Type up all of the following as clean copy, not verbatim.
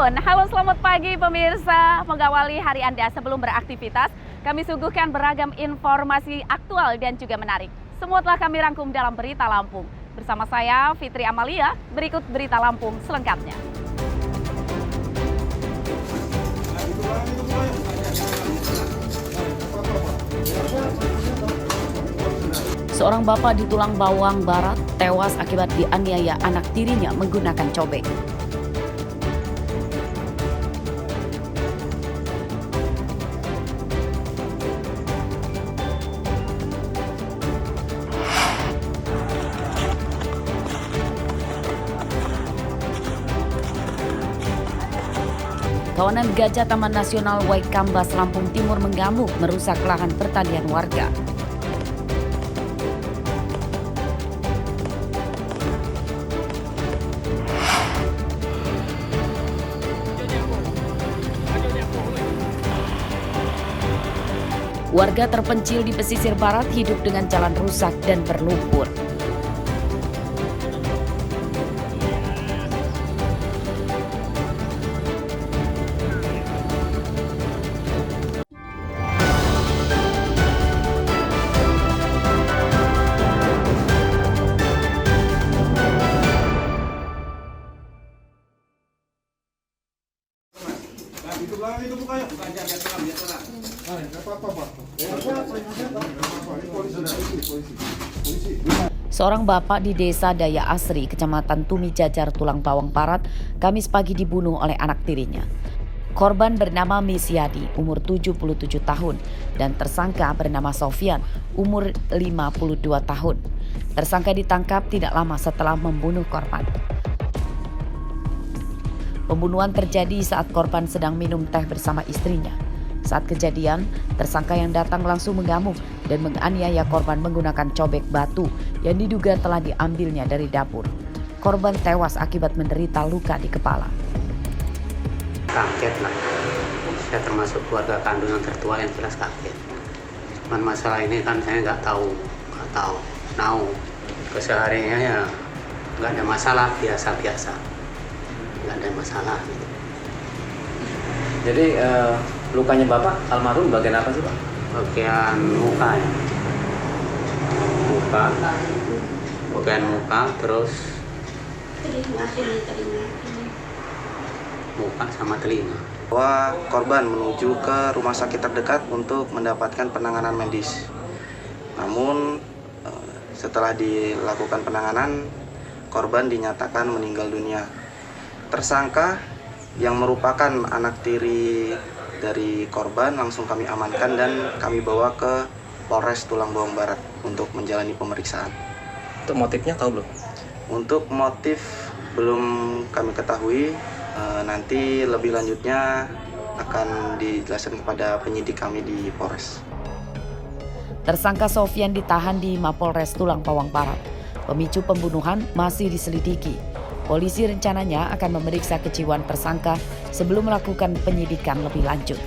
Cirebon. Halo, selamat pagi pemirsa. Mengawali hari Anda sebelum beraktivitas, kami suguhkan beragam informasi aktual dan juga menarik. Semua telah kami rangkum dalam Berita Lampung. Bersama saya, Fitri Amalia, berikut Berita Lampung selengkapnya. Seorang bapak di Tulang Bawang Barat tewas akibat dianiaya anak tirinya menggunakan cobek. Kawanan gajah Taman Nasional Waikambas, Lampung Timur mengamuk merusak lahan pertanian warga. Warga terpencil di pesisir barat hidup dengan jalan rusak dan berlumpur. Seorang bapak di Desa Daya Asri, Kecamatan Tumi Jajar, Tulang Bawang Barat, Kamis pagi dibunuh oleh anak tirinya. Korban bernama Misyadi, umur 77 tahun, dan tersangka bernama Sofyan, umur 52 tahun. Tersangka ditangkap tidak lama setelah membunuh korban. Pembunuhan terjadi saat korban sedang minum teh bersama istrinya. Saat kejadian, tersangka yang datang langsung mengamuk dan menganiaya korban menggunakan cobek batu yang diduga telah diambilnya dari dapur. Korban tewas akibat menderita luka di kepala. Kaget lah, saya termasuk keluarga kandung yang tertua, yang jelas kaget. Cuman masalah ini kan saya nggak tahu, kesehariannya ya nggak ada masalah, biasa-biasa, nggak ada masalah. Jadi lukanya Bapak almarhum bagian apa sih Pak? Bagian muka ya, bagian muka, terus muka sama telinga. Bahwa korban menuju ke rumah sakit terdekat untuk mendapatkan penanganan medis. Namun setelah dilakukan penanganan, korban dinyatakan meninggal dunia. Tersangka yang merupakan anak tiri dari korban langsung kami amankan dan kami bawa ke Polres Tulang Bawang Barat untuk menjalani pemeriksaan. Untuk motifnya tahu belum? Untuk motif belum kami ketahui, nanti lebih lanjutnya akan dijelaskan kepada penyidik kami di Polres. Tersangka Sofyan ditahan di Mapolres Tulang Bawang Barat. Pemicu pembunuhan masih diselidiki. Polisi rencananya akan memeriksa kejiwaan tersangka sebelum melakukan penyidikan lebih lanjut.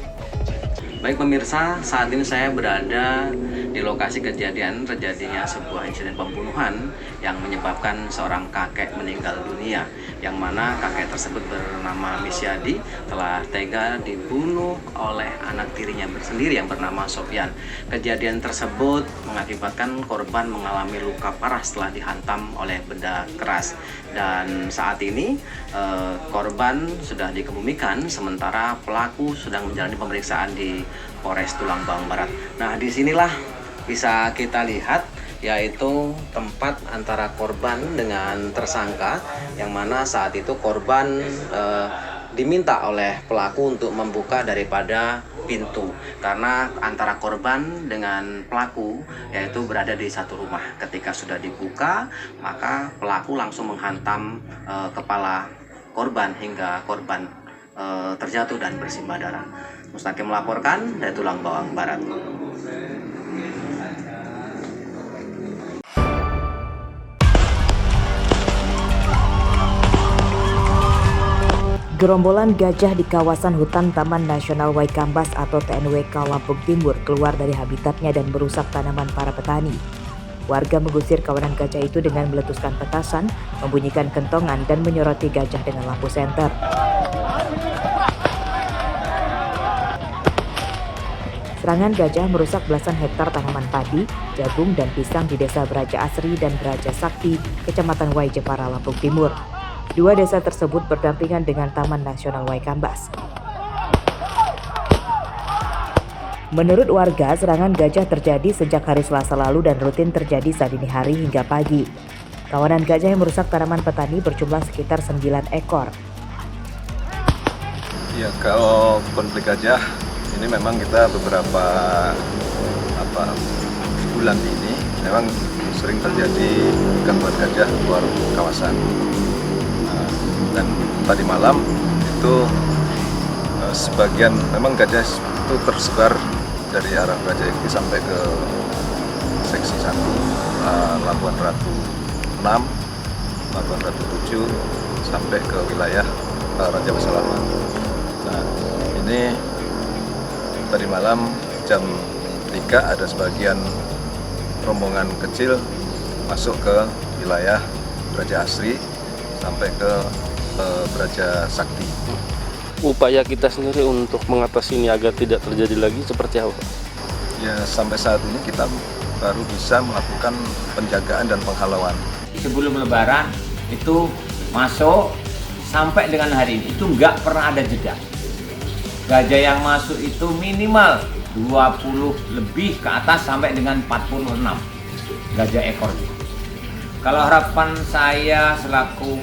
Baik pemirsa, saat ini saya berada di lokasi kejadian terjadinya sebuah insiden pembunuhan yang menyebabkan seorang kakek meninggal dunia, yang mana kakek tersebut bernama Misyadi telah tega dibunuh oleh anak tirinya sendiri yang bernama Sofyan. Kejadian tersebut mengakibatkan korban mengalami luka parah setelah dihantam oleh benda keras, dan saat ini korban sudah dikebumikan sementara pelaku sedang menjalani pemeriksaan di Polres Tulang Bawang Barat. Nah, disinilah bisa kita lihat yaitu tempat antara korban dengan tersangka, yang mana saat itu korban diminta oleh pelaku untuk membuka daripada pintu karena antara korban dengan pelaku yaitu berada di satu rumah. Ketika sudah dibuka, maka pelaku langsung menghantam kepala korban hingga korban terjatuh dan bersimbah darah. Mustaqim melaporkan dari Tulang Bawang Barat. Gerombolan gajah di kawasan hutan Taman Nasional Waikambas atau TNWK Lampung Timur keluar dari habitatnya dan merusak tanaman para petani. Warga mengusir kawanan gajah itu dengan meletuskan petasan, membunyikan kentongan dan menyoroti gajah dengan lampu senter. serangan gajah merusak belasan hektar tanaman padi, jagung, dan pisang di Desa Braja Asri dan Braja Sakti, Kecamatan Wai Jepara, Lampung Timur. Dua desa tersebut berdampingan dengan Taman Nasional Waikambas. Menurut warga, serangan gajah terjadi sejak hari Selasa lalu dan rutin terjadi saat dini hari hingga pagi. Kawanan gajah yang merusak tanaman petani berjumlah sekitar 9 ekor. Ya, kalau konflik gajah ini memang kita beberapa bulan ini memang sering terjadi gangguan gajah keluar kawasan. Dan tadi malam itu sebagian memang gajah itu tersebar dari arah Braja Ekti sampai ke seksi 1 Labuan Ratu 6, Labuan Ratu 7 sampai ke wilayah Raja Basalaman. Nah, ini tadi malam jam 3 ada sebagian rombongan kecil masuk ke wilayah Braja Asri sampai ke Braja Sakti. Upaya kita sendiri untuk mengatasi ini agar tidak terjadi lagi seperti apa, Pak? Ya, sampai saat ini kita baru bisa melakukan penjagaan dan penghalauan. Sebelum Lebaran itu masuk sampai dengan hari ini itu nggak pernah ada jeda. Gajah yang masuk itu minimal 20 lebih ke atas sampai dengan 46 gajah ekor. Kalau harapan saya selaku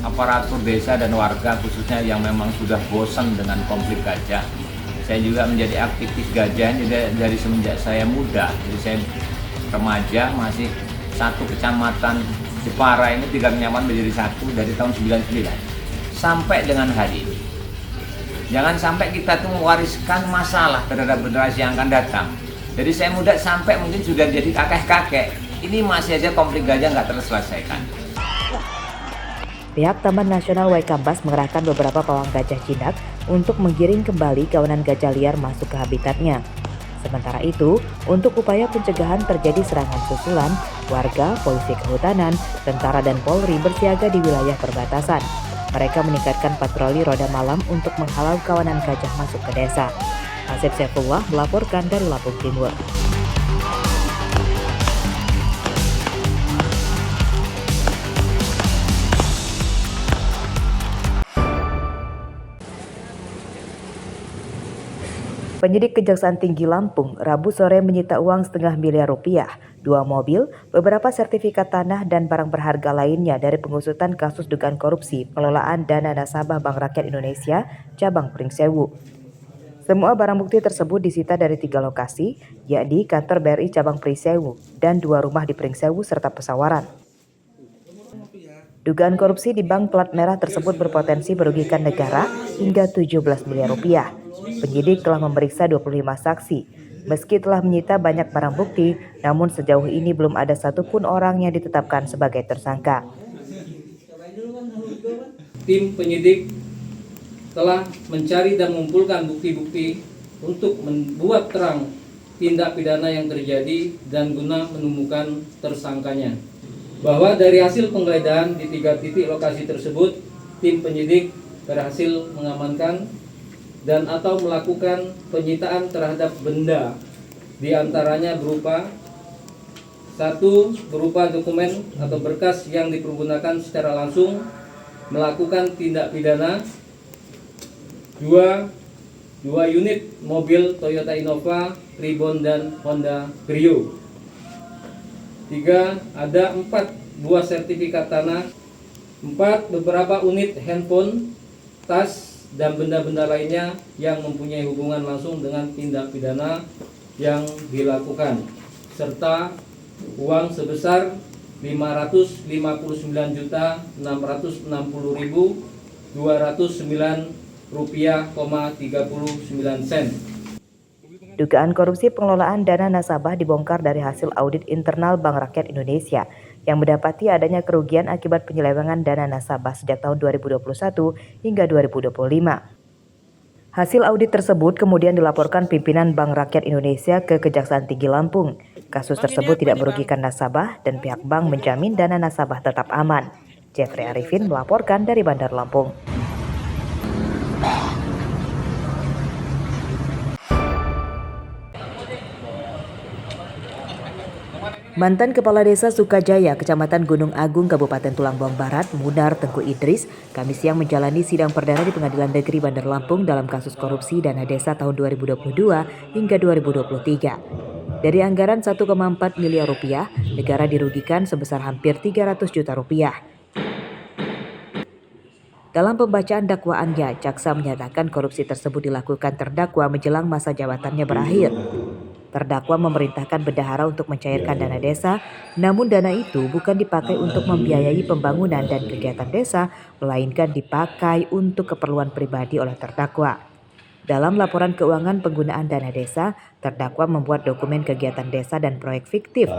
aparatur desa dan warga khususnya yang memang sudah bosan dengan konflik gajah, saya juga menjadi aktivis gajah dari semenjak saya muda. Jadi saya remaja masih satu kecamatan Jepara ini 3 kecamatan menjadi satu dari tahun 99 sampai dengan hari ini. Jangan sampai kita tuh mewariskan masalah terhadap generasi yang akan datang. Jadi saya muda sampai mungkin sudah jadi kakek-kakek. Ini masih aja konflik gajah nggak terselesaikan. Pihak Taman Nasional Waikambas mengerahkan beberapa pawang gajah jinak untuk menggiring kembali kawanan gajah liar masuk ke habitatnya. Sementara itu, untuk upaya pencegahan terjadi serangan susulan, warga, polisi kehutanan, tentara dan Polri bersiaga di wilayah perbatasan. Mereka meningkatkan patroli roda malam untuk menghalau kawanan gajah masuk ke desa. Asep Saifullah melaporkan dari Lampung Timur. Penyidik Kejaksaan Tinggi Lampung Rabu sore menyita uang setengah miliar rupiah, 2 mobil, beberapa sertifikat tanah dan barang berharga lainnya dari pengusutan kasus dugaan korupsi pengelolaan dana nasabah Bank Rakyat Indonesia cabang Pringsewu. Semua barang bukti tersebut disita dari 3 lokasi, yakni kantor BRI cabang Pringsewu dan 2 rumah di Pringsewu serta pesawaran. Dugaan korupsi di bank plat merah tersebut berpotensi merugikan negara hingga 17 miliar rupiah. Penyidik telah memeriksa 25 saksi. Meski telah menyita banyak barang bukti, namun sejauh ini belum ada satupun orang yang ditetapkan sebagai tersangka. Tim penyidik telah mencari dan mengumpulkan bukti-bukti untuk membuat terang tindak pidana yang terjadi dan guna menemukan tersangkanya. Bahwa dari hasil penggeledahan di 3 titik lokasi tersebut, tim penyidik berhasil mengamankan dan atau melakukan penyitaan terhadap benda, diantaranya berupa 1. Berupa dokumen atau berkas yang dipergunakan secara langsung melakukan tindak pidana. 2 unit mobil Toyota Innova, Tribon dan Honda Brio. 3. Ada 4 buah sertifikat tanah. 4. Beberapa unit handphone, tas, dan benda-benda lainnya yang mempunyai hubungan langsung dengan tindak pidana yang dilakukan, serta uang sebesar Rp559.209,39. Dugaan korupsi pengelolaan dana nasabah dibongkar dari hasil audit internal Bank Rakyat Indonesia yang mendapati adanya kerugian akibat penyelewengan dana nasabah sejak tahun 2021 hingga 2025. Hasil audit tersebut kemudian dilaporkan pimpinan Bank Rakyat Indonesia ke Kejaksaan Tinggi Lampung. Kasus tersebut tidak merugikan nasabah dan pihak bank menjamin dana nasabah tetap aman. Jeffrey Arifin melaporkan dari Bandar Lampung. Mantan Kepala Desa Sukajaya, Kecamatan Gunung Agung, Kabupaten Tulang Bawang Barat, Munar Tengku Idris, Kamis siang menjalani sidang perdana di Pengadilan Negeri Bandar Lampung dalam kasus korupsi dana desa tahun 2022 hingga 2023. Dari anggaran 1,4 miliar rupiah, negara dirugikan sebesar hampir 300 juta rupiah. Dalam pembacaan dakwaannya, jaksa menyatakan korupsi tersebut dilakukan terdakwa menjelang masa jabatannya berakhir. Terdakwa memerintahkan bendahara untuk mencairkan dana desa, namun dana itu bukan dipakai untuk membiayai pembangunan dan kegiatan desa, melainkan dipakai untuk keperluan pribadi oleh terdakwa. Dalam laporan keuangan penggunaan dana desa, terdakwa membuat dokumen kegiatan desa dan proyek fiktif.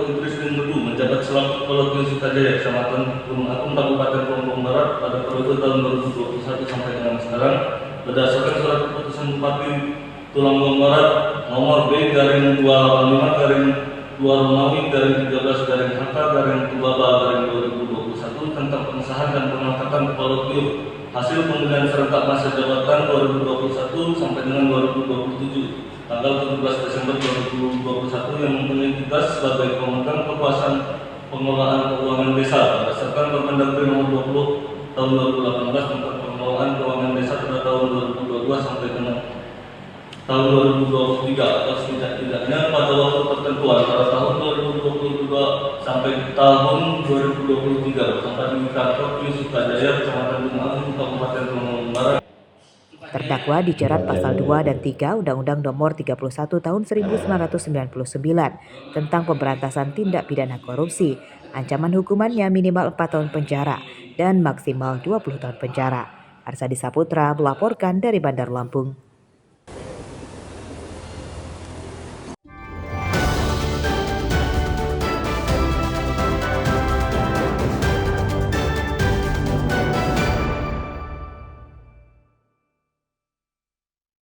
Idris bin Medu menjabat selaku Kepala Desa Sukajaya, Kecamatan Gunung Agung, Kabupaten Tulang Bawang Barat pada periode tahun 2021 sampai dengan sekarang, berdasarkan surat keputusan Bupati Tulang Bawang Barat nomor B/285/2 Romawi -13/HK/2021 tentang pengesahan dan pengangkatan kepala BIO hasil pemilihan serentak masa jabatan 2021 sampai dengan 2027 tanggal 17 Desember 2021 yang mempunyai tugas sebagai pemegang kekuasaan pengelolaan keuangan desa berdasarkan Permendagri nomor 20 tahun 2018 tentang pengelolaan keuangan desa pada tahun 2022 sampai dengan tahun 2023 atau setidak-tidaknya pada waktu tertentu antara tahun 2022 sampai tahun 2023 sampai di kantor di Sukajaya, Kecamatan Gunung Agung, Kabupaten Tulang Bawang Barat. Terdakwa dijerat pasal 2 dan 3 Undang-Undang Nomor 31 Tahun 1999 tentang pemberantasan tindak pidana korupsi. Ancaman hukumannya minimal 4 tahun penjara dan maksimal 20 tahun penjara. Arsadi Saputra melaporkan dari Bandar Lampung.